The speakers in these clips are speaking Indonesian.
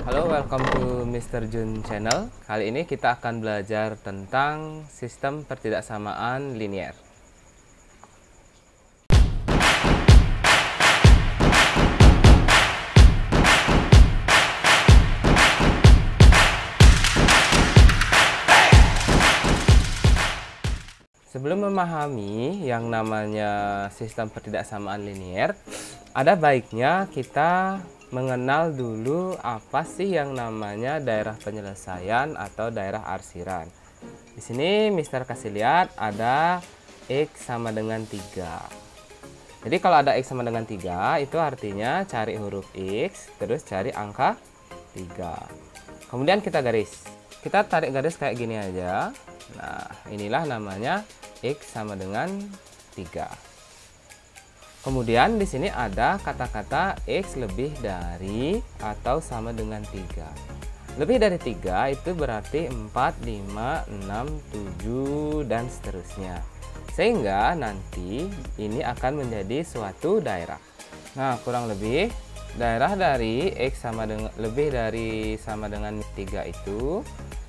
Halo, welcome to Mr. Jun Channel. Kali ini kita akan belajar tentang sistem pertidaksamaan linier. Sebelum memahami yang namanya sistem pertidaksamaan linier, ada baiknya kita mengenal dulu apa sih yang namanya daerah penyelesaian atau daerah arsiran. Di sini Mister kasih lihat ada X sama dengan 3. Jadi kalau ada X sama dengan 3 itu artinya cari huruf X terus cari angka 3. Kemudian kita garis. Kita tarik garis kayak gini aja. Nah, inilah namanya X sama dengan 3. Kemudian di sini ada kata-kata X lebih dari atau sama dengan 3. Lebih dari 3 itu berarti 4, 5, 6, 7 dan seterusnya. Sehingga nanti ini akan menjadi suatu daerah. Nah, kurang lebih daerah dari X sama dengan lebih dari sama dengan 3 itu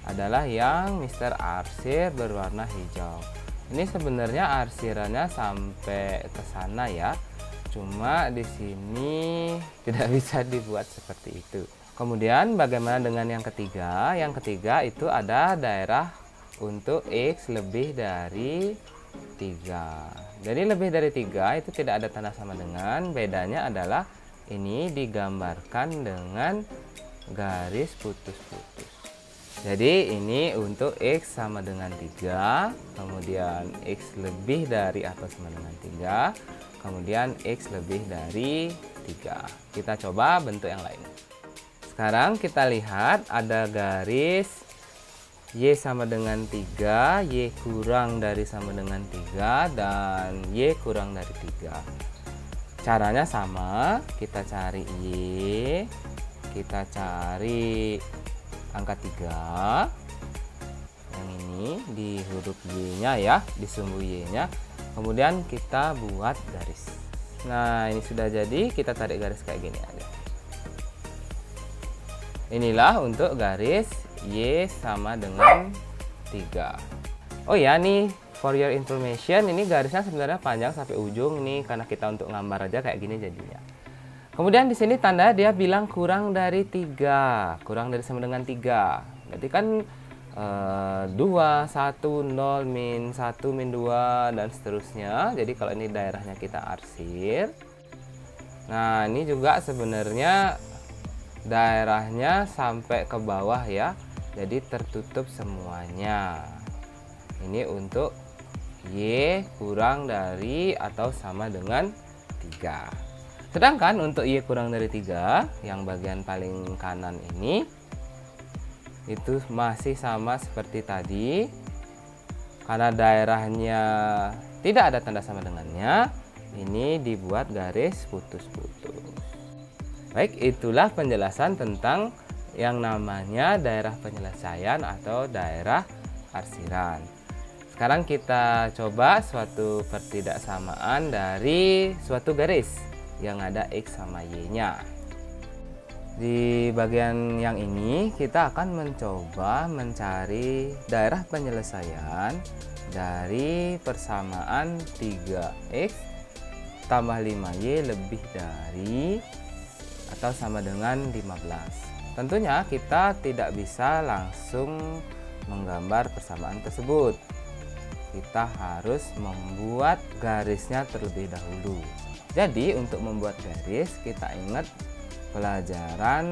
adalah yang Mister arsir berwarna hijau. Ini sebenarnya arsirannya sampai ke sana ya. Cuma di sini tidak bisa dibuat seperti itu. Kemudian bagaimana dengan yang ketiga? Yang ketiga itu ada daerah untuk X lebih dari 3. Jadi lebih dari 3 itu tidak ada tanda sama dengan. Bedanya adalah ini digambarkan dengan garis putus-putus. Jadi ini untuk X sama dengan 3, kemudian X lebih dari atau sama dengan 3, kemudian X lebih dari 3. Kita coba bentuk yang lain. Sekarang kita lihat ada garis Y sama dengan 3, Y kurang dari sama dengan 3, dan Y kurang dari 3. Caranya sama, kita cari Y, kita cari angka 3 yang ini di huruf Y nya ya, di sumbu Y nya, kemudian kita buat garis. Nah, ini sudah jadi, kita tarik garis kayak gini aja. Inilah untuk garis Y sama dengan 3. Oh ya, nih for your information, ini garisnya sebenarnya panjang sampai ujung nih, karena kita untuk gambar aja kayak gini jadinya. Kemudian di sini tanda dia bilang kurang dari 3, kurang dari sama dengan 3. Berarti kan 2, 1, 0, min 1, min 2 dan seterusnya. Jadi kalau ini daerahnya kita arsir. Nah, ini juga sebenarnya daerahnya sampai ke bawah ya. Jadi tertutup semuanya. Ini untuk Y kurang dari atau sama dengan 3. Sedangkan untuk Y kurang dari 3, yang bagian paling kanan ini, itu masih sama seperti tadi. Karena daerahnya tidak ada tanda sama dengannya, ini dibuat garis putus-putus. Baik, itulah penjelasan tentang yang namanya daerah penyelesaian atau daerah arsiran. Sekarang kita coba suatu pertidaksamaan dari suatu garis yang ada X sama Y-nya. Di bagian yang ini kita akan mencoba mencari daerah penyelesaian dari persamaan 3X tambah 5Y lebih dari atau sama dengan 15. Tentunya kita tidak bisa langsung menggambar persamaan tersebut. Kita harus membuat garisnya terlebih dahulu. Jadi untuk membuat garis kita ingat pelajaran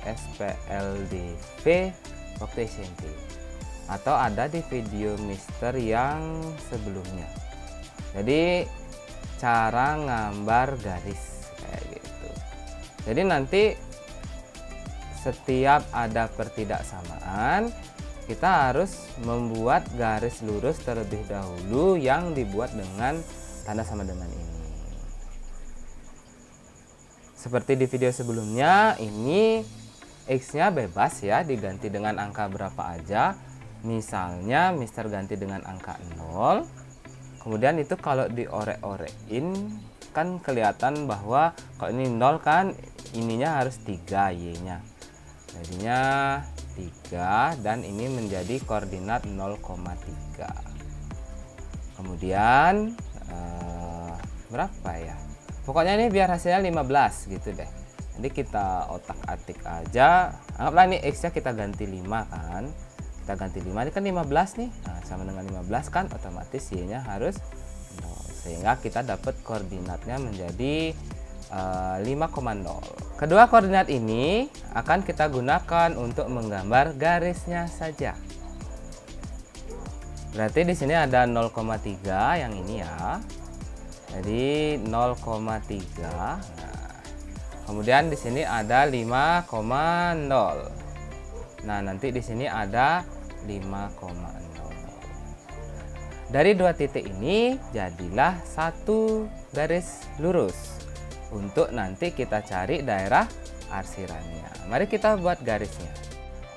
SPLDV waktu SMP atau ada di video Mister yang sebelumnya. Jadi cara ngambar garis kayak gitu. Jadi nanti setiap ada pertidaksamaan kita harus membuat garis lurus terlebih dahulu yang dibuat dengan tanda sama dengan ini. Seperti di video sebelumnya, ini X-nya bebas ya, diganti dengan angka berapa aja. Misalnya Mister ganti dengan angka 0. Kemudian itu kalau diorek-orekin kan kelihatan bahwa kalau ini 0 kan ininya harus 3 Y-nya. Jadinya 3 dan ini menjadi koordinat 0,3. Kemudian berapa ya? Pokoknya ini biar hasilnya 15 gitu deh. Jadi kita otak-atik aja. Anggaplah ini X nya kita ganti 5 kan. Kita ganti 5, ini kan 15 nih. Nah, sama dengan 15 kan, otomatis Y nya harus 0. Sehingga kita dapat koordinatnya menjadi 5,0. Kedua koordinat ini akan kita gunakan untuk menggambar garisnya saja. Berarti di sini ada 0,3 yang ini ya. Jadi 0,3. Kemudian di sini ada 5,0. Nah, nanti di sini ada 5,0. Dari dua titik ini jadilah satu garis lurus untuk nanti kita cari daerah arsirannya. Mari kita buat garisnya.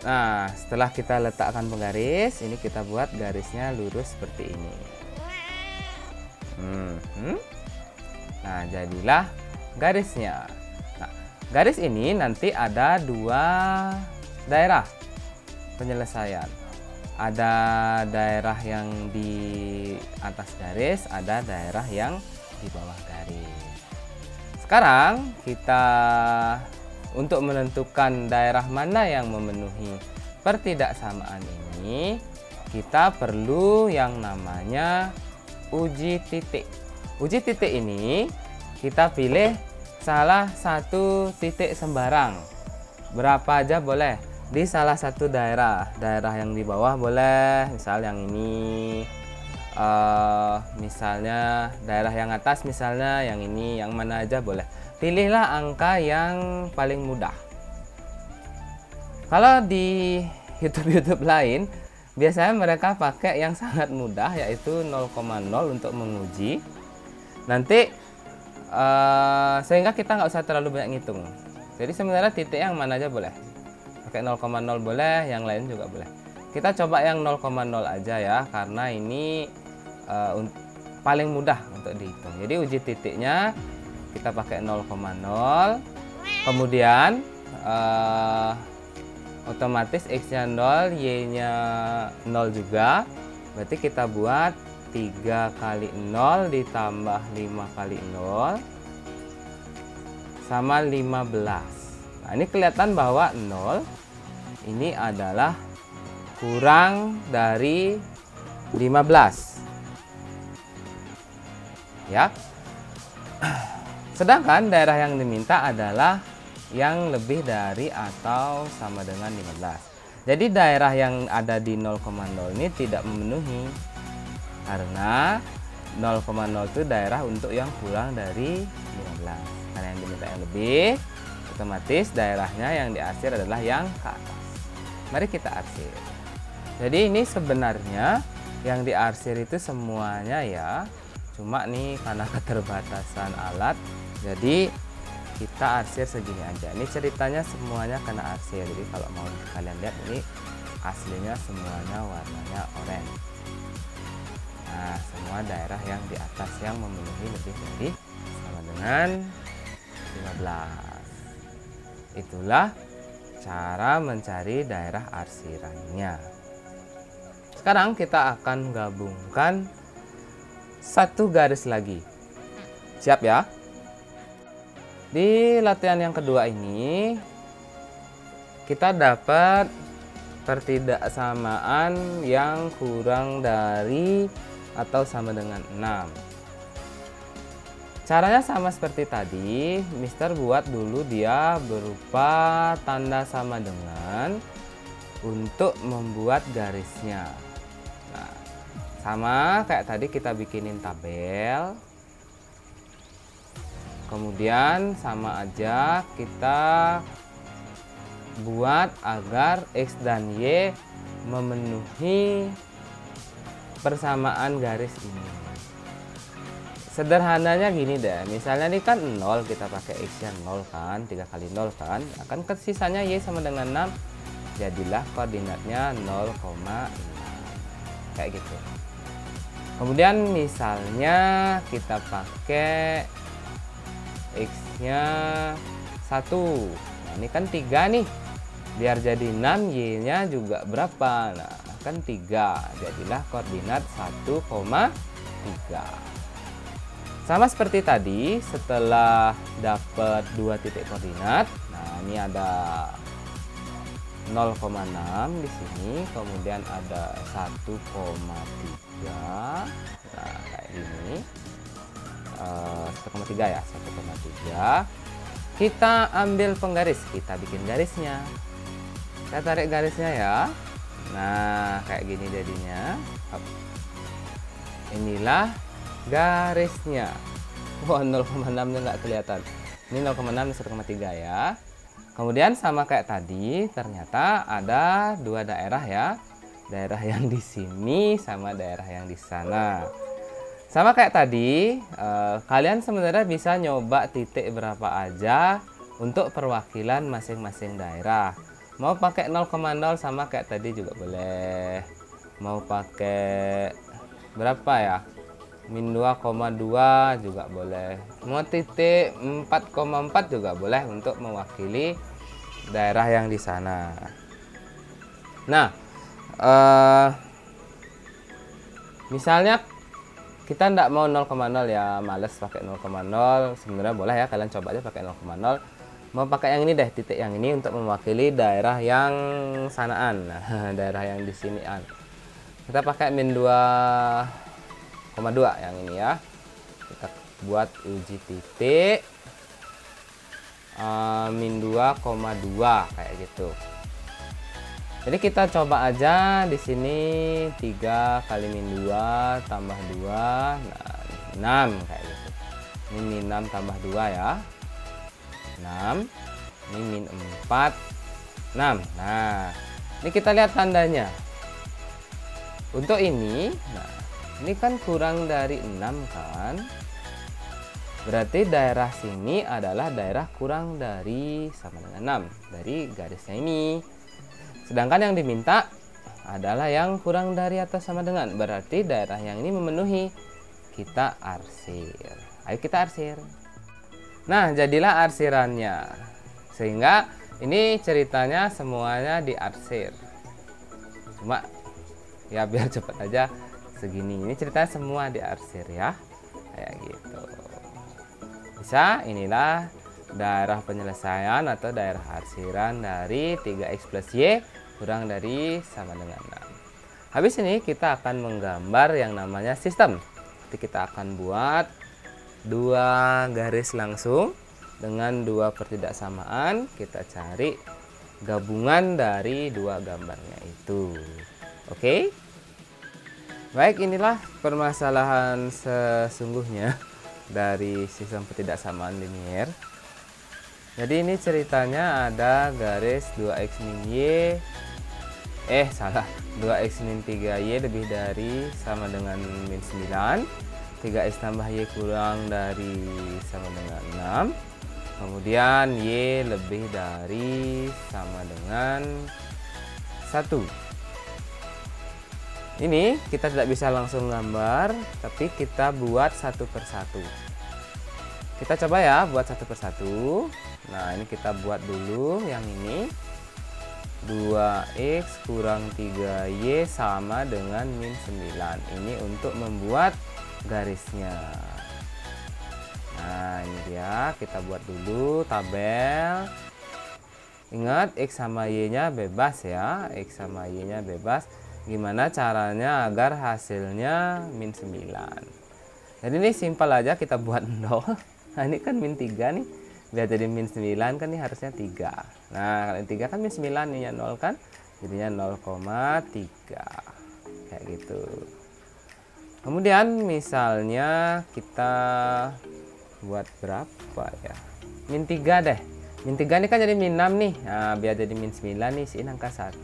Nah, setelah kita letakkan penggaris, ini kita buat garisnya lurus seperti ini. Nah, jadilah garisnya. Garis ini nanti ada dua daerah penyelesaian. Ada daerah yang di atas garis, ada daerah yang di bawah garis. Sekarang kita untuk menentukan daerah mana yang memenuhi pertidaksamaan ini, kita perlu yang namanya uji titik. Uji titik ini kita pilih salah satu titik sembarang, berapa aja boleh, di salah satu daerah yang di bawah boleh, misal yang ini, misalnya daerah yang atas, misalnya yang ini, yang mana aja boleh. Pilihlah angka yang paling mudah. Kalau di YouTube lain biasanya mereka pakai yang sangat mudah, yaitu 0,0 untuk menguji. Nanti sehingga kita nggak usah terlalu banyak ngitung. Jadi sebenarnya titik yang mana aja boleh, pakai 0,0 boleh, yang lain juga boleh. Kita coba yang 0,0 aja ya, karena ini paling mudah untuk dihitung. Jadi uji titiknya kita pakai 0,0. Kemudian otomatis X nya 0, Y nya 0 juga. Berarti kita buat 3 kali 0 ditambah 5 kali 0 sama 15. Nah, ini kelihatan bahwa 0 ini adalah kurang dari 15. Ya. Sedangkan daerah yang diminta adalah yang lebih dari atau sama dengan 15. Jadi daerah yang ada di 0,0 ini tidak memenuhi, karena 0,0 itu daerah untuk yang kurang dari 15. Karena yang diminta yang lebih, otomatis daerahnya yang diarsir adalah yang ke atas. Mari kita arsir. Jadi ini sebenarnya yang diarsir itu semuanya ya, cuma nih karena keterbatasan alat, jadi kita arsir segini aja. Ini ceritanya semuanya kena arsir. Jadi kalau mau kalian lihat, ini aslinya semuanya warnanya oranye. Nah, semua daerah yang di atas yang memenuhi lebih dari sama dengan 15. Itulah cara mencari daerah arsirannya. Sekarang kita akan gabungkan satu garis lagi. Siap ya? Di latihan yang kedua ini kita dapat pertidaksamaan yang kurang dari atau sama dengan 6. Caranya sama seperti tadi, Mister buat dulu dia berupa tanda sama dengan untuk membuat garisnya. Nah, sama kayak tadi kita bikinin tabel. Kemudian sama aja kita buat agar X dan Y memenuhi persamaan garis ini. Sederhananya gini deh, misalnya ini kan 0, kita pakai X nya 0 kan, 3 kali 0 kan, akan sisanya Y sama dengan 6, jadilah koordinatnya 0,6 kayak gitu. Kemudian misalnya kita pakai X nya 1, nah, ini kan 3 nih, Biar jadi 6, Y-nya juga berapa? Nah, kan 3. Jadilah koordinat 1,3. Sama seperti tadi, setelah dapat 2 titik koordinat, nah ini ada 0,6 di sini, kemudian ada 1,3. Nah, kayak gini. 1,3 ya, 1,3. Kita ambil penggaris, kita bikin garisnya. Saya tarik garisnya ya. Nah, kayak gini jadinya. Inilah garisnya. Wah, 0,6 nya nggak kelihatan. Ini 0,6, 1,3 ya. Kemudian sama kayak tadi, ternyata ada 2 daerah ya. Daerah yang di sini sama daerah yang di sana. Sama kayak tadi, kalian sebenarnya bisa nyoba titik berapa aja untuk perwakilan masing-masing daerah. Mau pakai 0,0 sama kayak tadi juga boleh. Mau pakai berapa ya? Min 2,2 juga boleh. Mau titik 4,4 juga boleh untuk mewakili daerah yang di sana. Nah, misalnya kita tidak mau 0,0 ya, males pakai 0,0. Sebenarnya boleh ya, kalian coba aja pakai 0,0. Mau pakai yang ini deh, titik yang ini untuk mewakili daerah yang sanaan. Nah, daerah yang di sinian. Kita pakai min 2,2 yang ini ya. Kita buat uji titik min 2,2 kayak gitu. Jadi kita coba aja di sini 3 kali min 2 tambah 2, nah 6 kayak gitu. Ini min 6 tambah 2 ya. 6. Ini min 4, 6. Nah, ini kita lihat tandanya. Untuk ini, nah ini kan kurang dari 6 kan. Berarti daerah sini adalah daerah kurang dari sama dengan 6 dari garisnya ini. Sedangkan yang diminta adalah yang kurang dari atau sama dengan. Berarti daerah yang ini memenuhi. Kita arsir. Ayo kita arsir. Nah, jadilah arsirannya. Sehingga ini ceritanya semuanya diarsir. Cuma ya biar cepat aja segini. Ini ceritanya semua diarsir ya. Kayak gitu. Bisa, inilah daerah penyelesaian atau daerah arsiran dari 3x plus y kurang dari sama dengan 6. Habis ini kita akan menggambar yang namanya sistem. Jadi kita akan buat 2 garis langsung dengan 2 pertidaksamaan. Kita cari gabungan dari 2 gambarnya itu. Oke? Baik, inilah permasalahan sesungguhnya dari sistem pertidaksamaan linier. Jadi ini ceritanya ada garis 2x min y, 2x min 3y lebih dari sama dengan min 9, 3x tambah y kurang dari sama dengan 6, kemudian y lebih dari sama dengan 1. Ini kita tidak bisa langsung gambar, tapi kita buat satu persatu. Kita coba ya buat satu persatu. Nah, ini kita buat dulu yang ini. 2x kurang 3y sama dengan min 9. Ini untuk membuat garisnya. Nah, ini dia. Kita buat dulu tabel. Ingat, x sama y-nya bebas ya. X sama y-nya bebas. Gimana caranya agar hasilnya min 9. Jadi ini simpel aja, kita buat 0. Nah, ini kan min 3 nih. Biar jadi min 9 kan ini harusnya 3. Nah, kalau 3 kan min 9 nih ya 0 kan. Jadinya 0,3. Kayak gitu. Kemudian misalnya kita buat berapa ya? Min 3 deh. Min 3 ini kan jadi min 6 nih. Nah, biar jadi min 9 nih isiin angka 1.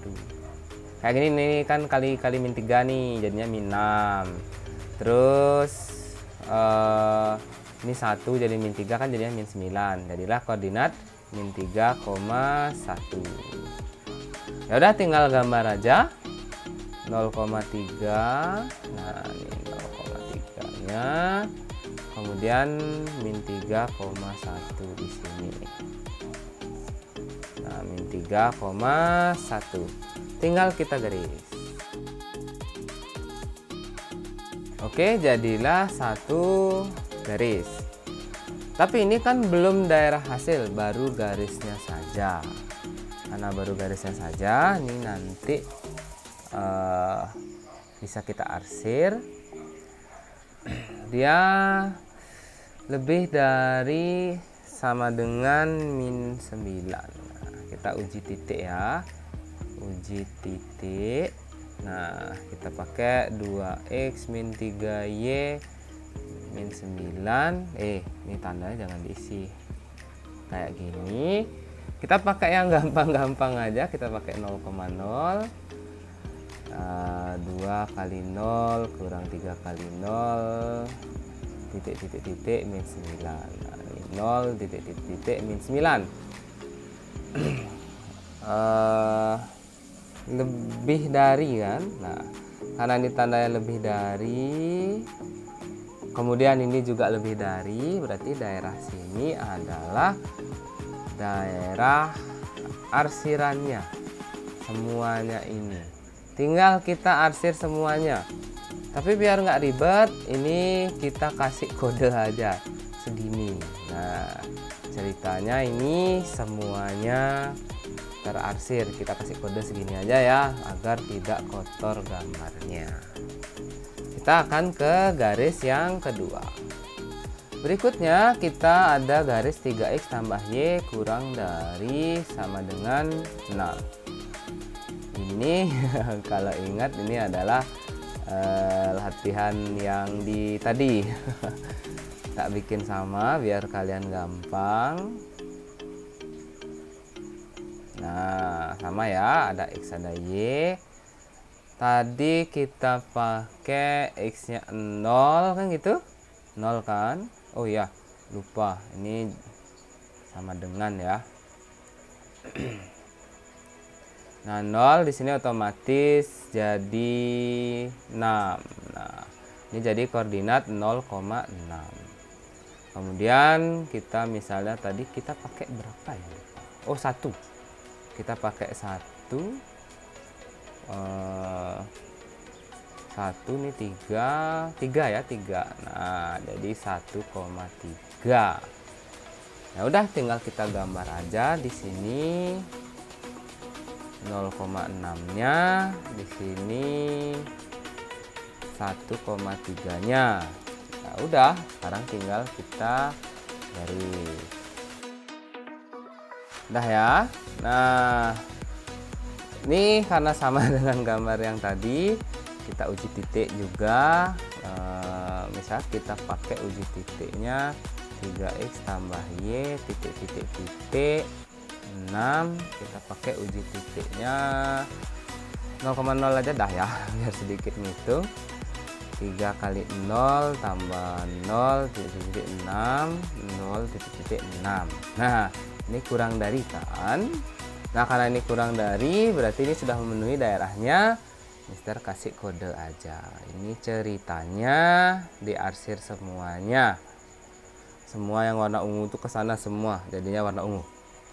Kayak gini nih kan kali min 3 nih jadinya min 6. Terus ini 1 jadi min 3 kan jadinya min 9. Jadilah koordinat min 3,1. Ya udah tinggal gambar aja. 0,3. Nah, ini 0,3-nya. Kemudian min 3,1 di sini. Nah, min 3,1 3,1. Tinggal kita garis. Oke, jadilah satu garis. Tapi ini kan belum daerah hasil, baru garisnya saja. Karena baru garisnya saja, ini nanti bisa kita arsir. Dia lebih dari sama dengan min 9. Nah, kita uji titik ya. Uji titik. Nah, kita pakai 2x min 3y min 9. Ini tandanya jangan diisi kayak gini. Kita pakai yang gampang-gampang aja. Kita pakai 0,0. 2 kali 0 kurang 3 kali 0 titik min 9. Nah, 0 titik min 9. Lebih dari kan. Nah, karena ini tandanya lebih dari, kemudian ini juga lebih dari, berarti daerah sini adalah daerah arsirannya semuanya. Ini tinggal kita arsir semuanya, tapi biar nggak ribet ini kita kasih kode aja segini. Nah, ceritanya ini semuanya terarsir, kita kasih kode segini aja ya, agar tidak kotor gambarnya. Kita akan ke garis yang kedua. Berikutnya kita ada garis 3x tambah y kurang dari sama dengan 0. Ini kalau ingat ini adalah latihan yang di tadi. Tak bikin sama biar kalian gampang. Nah, sama ya, ada x ada y. Tadi kita pakai x-nya 0 kan gitu? 0 kan? Oh iya, lupa. Ini sama dengan ya. Nah, 0 di sini otomatis jadi 6. Nah, ini jadi koordinat 0,6. Kemudian kita misalnya tadi kita pakai berapa ya? Oh, 1. Kita pakai 1. 1 nih 3 ya, 3. Nah, jadi 1,3. Ya udah, tinggal kita gambar aja di sini 0,6-nya, di sini 1,3-nya. Ya udah, sekarang tinggal kita garis. Udah ya. Nah, ini karena sama dengan gambar yang tadi, kita uji titik juga. Misal kita pakai uji titiknya 3x tambah y titik 6. Kita pakai uji titiknya 0,0 aja dah ya, biar sedikit ngitung. 3 kali 0 tambah 0 titik 6 0 titik 6. Nah, ini kurang dari kan. Nah, karena ini kurang dari, berarti ini sudah memenuhi daerahnya. Mister kasih kode aja. Ini ceritanya diarsir semuanya. Semua yang warna ungu itu ke sana semua, jadinya warna ungu.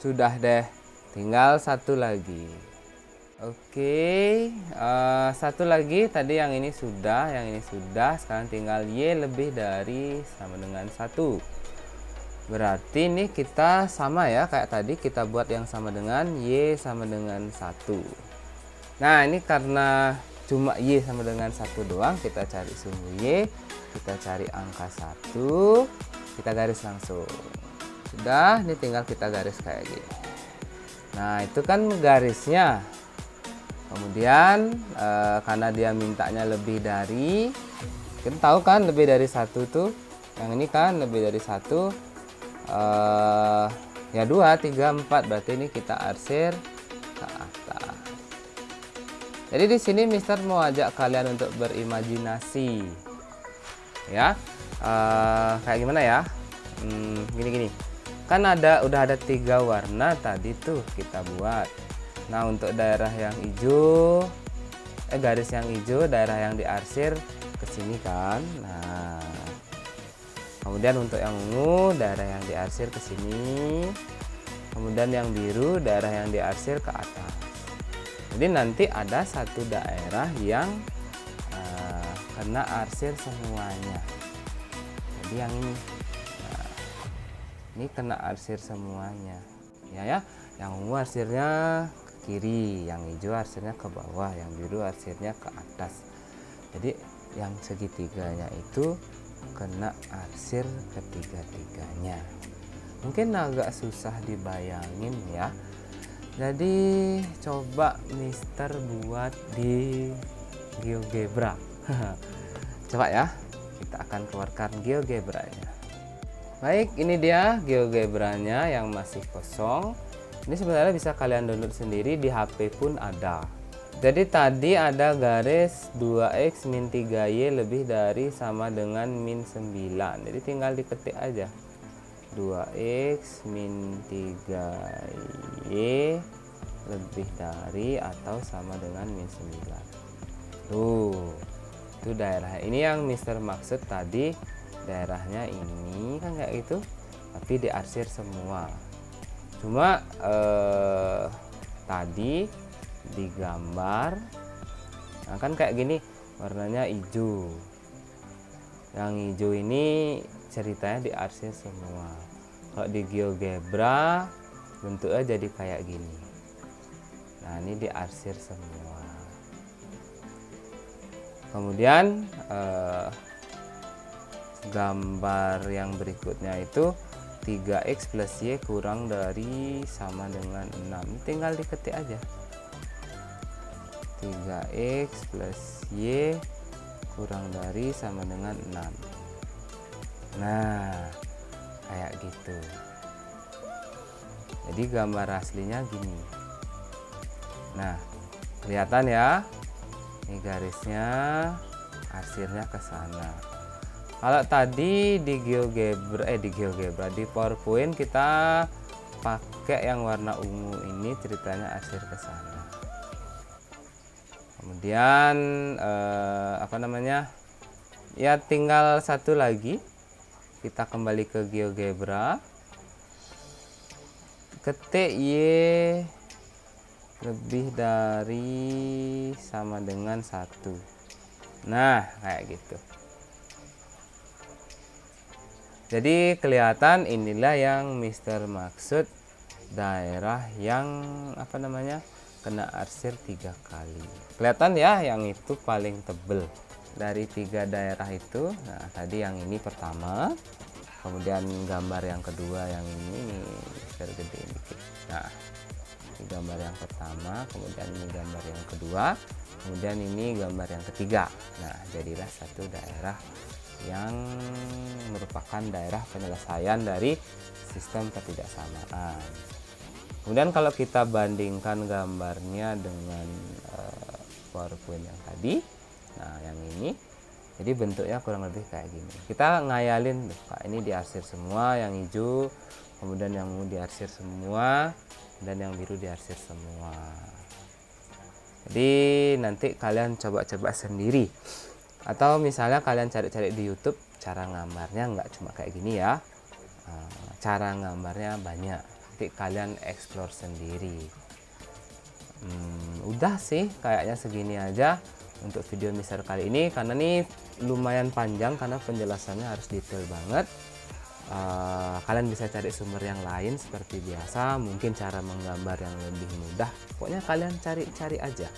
Sudah deh, tinggal satu lagi. Oke, satu lagi. Tadi yang ini sudah, sekarang tinggal y lebih dari sama dengan 1. Berarti ini kita sama ya, kayak tadi kita buat yang sama dengan y sama dengan 1. Nah, ini karena cuma y sama dengan 1 doang, kita cari sumbu y, kita cari angka 1, kita garis langsung. Sudah, ini tinggal kita garis kayak gini. Nah, itu kan garisnya. Kemudian karena dia mintanya lebih dari, kita tahu kan lebih dari 1 tuh, yang ini kan lebih dari 1, ya 2, 3, 4, berarti ini kita arsir ke atas. Jadi di sini Mister mau ajak kalian untuk berimajinasi, ya. Kayak gimana ya? Gini. Kan udah ada 3 warna tadi tuh kita buat. Nah, untuk daerah yang hijau, garis yang hijau, daerah yang diarsir ke sini kan. Nah, kemudian untuk yang ungu, daerah yang diarsir ke sini. kemudian yang biru daerah yang diarsir ke atas. Jadi nanti ada satu daerah yang kena arsir semuanya. Jadi yang ini, nah, ini kena arsir semuanya, ya. Yang ungu arsirnya ke kiri, yang hijau arsirnya ke bawah, yang biru arsirnya ke atas. Jadi yang segitiganya itu kena arsir ketiga-tiganya. Mungkin agak susah dibayangin ya. Jadi coba Mister buat di GeoGebra. Coba ya, kita akan keluarkan GeoGebra-nya. Baik, ini dia GeoGebra-nya yang masih kosong. Ini sebenarnya bisa kalian download sendiri, di HP pun ada. Jadi tadi ada garis 2x min 3y lebih dari sama dengan min 9. Jadi tinggal diketik aja. 2x min 3y lebih dari atau sama dengan min 9. Tuh, itu daerah. Ini yang Mister maksud tadi, daerahnya ini kan kayak gitu, tapi diarsir semua. Cuma tadi digambar, nah kan kayak gini, warnanya hijau. Yang hijau ini ceritanya diarsir semua. Kalau di GeoGebra bentuknya jadi kayak gini. Nah, ini diarsir semua. Kemudian gambar yang berikutnya itu 3x plus y kurang dari sama dengan 6. Tinggal diketik aja. 3x plus y kurang dari sama dengan 6. Nah, kayak gitu. Jadi gambar aslinya gini. Nah, kelihatan ya. Ini garisnya, arsirnya ke sana. Kalau tadi di GeoGebra, di PowerPoint kita pakai yang warna ungu ini, ceritanya arsir ke sana. Kemudian apa namanya? Ya tinggal satu lagi. Kita kembali ke GeoGebra. Ketik y lebih dari sama dengan 1. Nah, kayak gitu. Jadi kelihatan inilah yang Mister maksud, daerah yang apa namanya, kena arsir 3 kali. Kelihatan ya, yang itu paling tebel dari 3 daerah itu. Nah, tadi yang ini pertama, kemudian gambar yang kedua yang ini Mister gedein dikit. Nah, ini gambar yang pertama, kemudian ini gambar yang kedua, kemudian ini gambar yang ketiga. Nah, jadilah satu daerah yang merupakan daerah penyelesaian dari sistem ketidaksamaan. Kemudian kalau kita bandingkan gambarnya dengan PowerPoint yang tadi, nah yang ini, jadi bentuknya kurang lebih kayak gini. Kita ngayalin, Pak, ini diarsir semua, yang hijau, kemudian yang ungu diarsir semua, dan yang biru diarsir semua. Jadi nanti kalian coba-coba sendiri. Atau misalnya kalian cari-cari di YouTube, cara gambarnya nggak cuma kayak gini ya, cara gambarnya banyak, nanti kalian explore sendiri. Udah sih kayaknya segini aja untuk video Mister kali ini, karena ini lumayan panjang karena penjelasannya harus detail banget. Kalian bisa cari sumber yang lain seperti biasa, mungkin cara menggambar yang lebih mudah, pokoknya kalian cari-cari aja.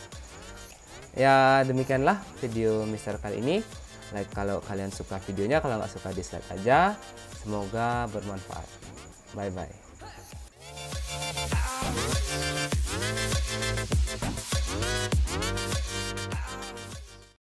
Ya demikianlah video Mister kali ini. Like kalau kalian suka videonya, kalau nggak suka dislike aja. Semoga bermanfaat. Bye bye.